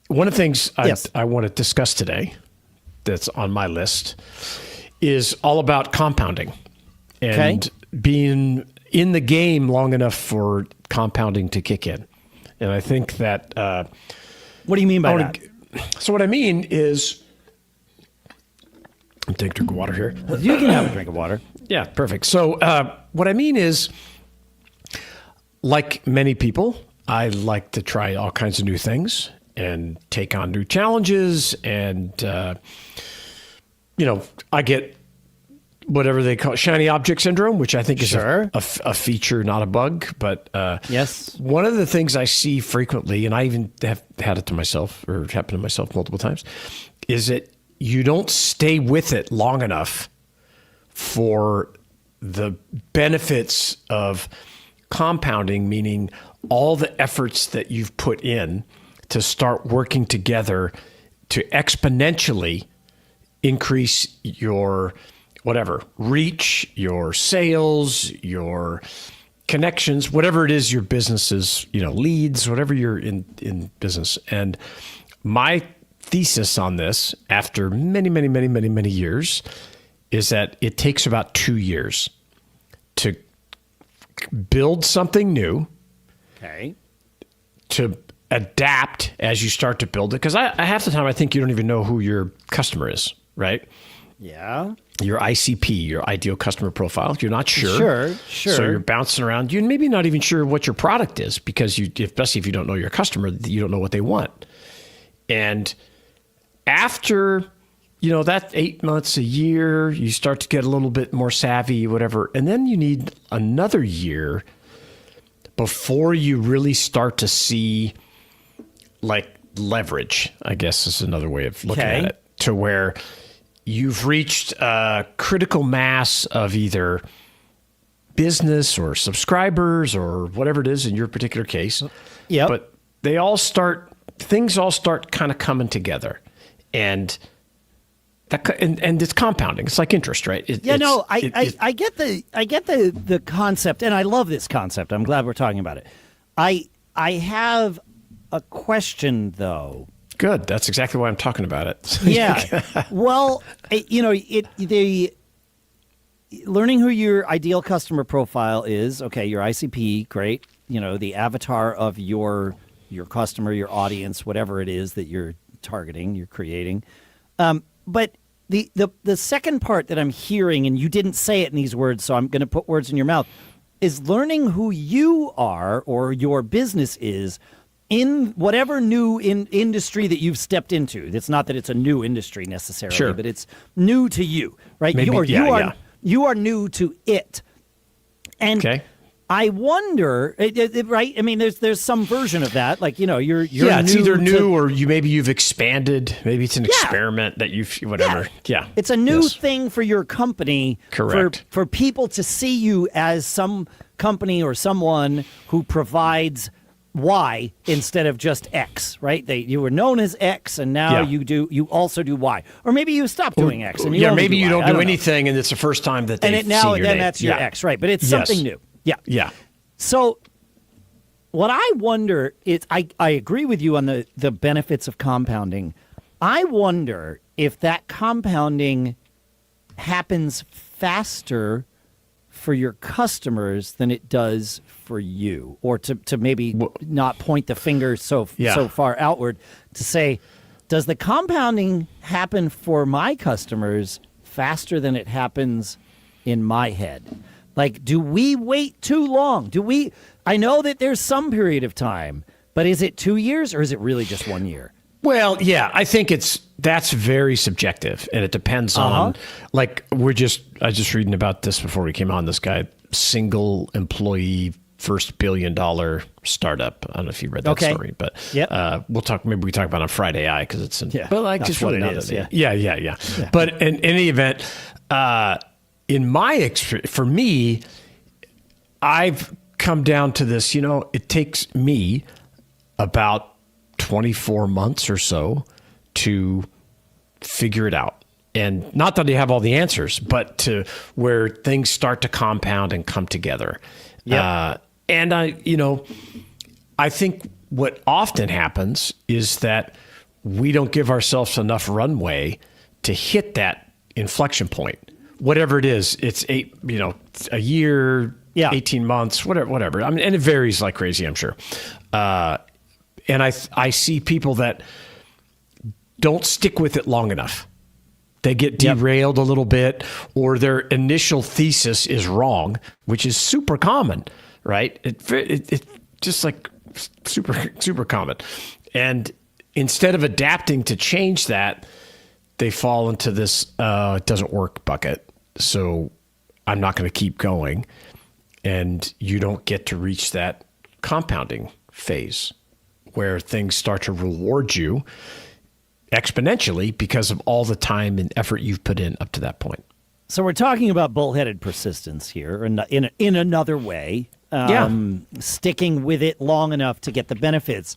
One of the things Yes. I want to discuss today that's on my list is all about compounding and being in the game long enough for compounding to kick in. And I think that... What do you mean by that? So what I mean is... I'm taking a drink of water here. You can have a drink of water. Yeah, perfect. So what I mean is, like many people, I like to try all kinds of new things and take on new challenges. And, I get whatever they call shiny object syndrome, which I think is a feature, not a bug. But yes, one of the things I see frequently, and I even have had it to myself or happened to myself multiple times, is that you don't stay with it long enough for the benefits of compounding, meaning all the efforts that you've put in to start working together to exponentially increase your reach, your sales, your connections, whatever it is your business is, leads, whatever you're in business. And my thesis on this, after many years, is that it takes about 2 years to build something new, to adapt as you start to build it. Because half the time I think you don't even know who your customer is, right? Yeah. Your ICP, your ideal customer profile. You're not sure. Sure. So you're bouncing around. You're maybe not even sure what your product is because especially if you don't know your customer, you don't know what they want. And after, that 8 months, a year, you start to get a little bit more savvy, whatever. And then you need another year before you really start to see leverage, I guess is another way of looking at it, to where you've reached a critical mass of either business or subscribers or whatever it is in your particular case. Yeah. But things all start kind of coming together. And it's compounding. It's like interest, right? I get the concept, and I love this concept. I'm glad we're talking about it. I have a question though. Good. That's exactly why I'm talking about it. Yeah. Well, learning who your ideal customer profile is. Okay, your ICP, great. The avatar of your customer, your audience, whatever it is that you're targeting, you're creating. But the second part that I'm hearing, and you didn't say it in these words, so I'm going to put words in your mouth, is learning who you are or your business is in whatever new industry that you've stepped into. It's not that it's a new industry necessarily, but it's new to you, right? You are new to it. And I wonder, right? I mean, there's some version of that, you're it's either new or you've expanded. Maybe it's an experiment that whatever. Yeah, it's a new thing for your company. Correct. For people to see you as some company or someone who provides Y instead of just X, right? You were known as X, and now you also do Y, or maybe you stopped doing X, and maybe you don't do anything, and it's the first time that they've seen your name. That's your X, right? But it's something new. Yeah. So what I wonder is, I agree with you on the benefits of compounding. I wonder if that compounding happens faster for your customers than it does for you, or to maybe not point the finger so far outward, to say, does the compounding happen for my customers faster than it happens in my head? Do we wait too long? I know that there's some period of time, but is it 2 years or is it really just 1 year? Well, yeah, I think that's very subjective, and it depends on, I was just reading about this before we came on, this guy, single employee, first $1 billion startup. I don't know if you read that story, but we talk about it on Friday Eye, because it's just what it is. Yeah. But in any event, in my experience, for me, I've come down to this, it takes me about 24 months or so to figure it out. And not that I have all the answers, but to where things start to compound and come together. And I think what often happens is that we don't give ourselves enough runway to hit that inflection point. Whatever it is, it's a year, 18 months, whatever. I mean, and it varies like crazy, I'm sure. And I see people that don't stick with it long enough. They get derailed a little bit, or their initial thesis is wrong, which is super common, right? It just like super common. And instead of adapting to change that, they fall into this it doesn't work bucket. So I'm not going to keep going. And you don't get to reach that compounding phase where things start to reward you exponentially because of all the time and effort you've put in up to that point. So we're talking about bullheaded persistence here in another way. Sticking with it long enough to get the benefits.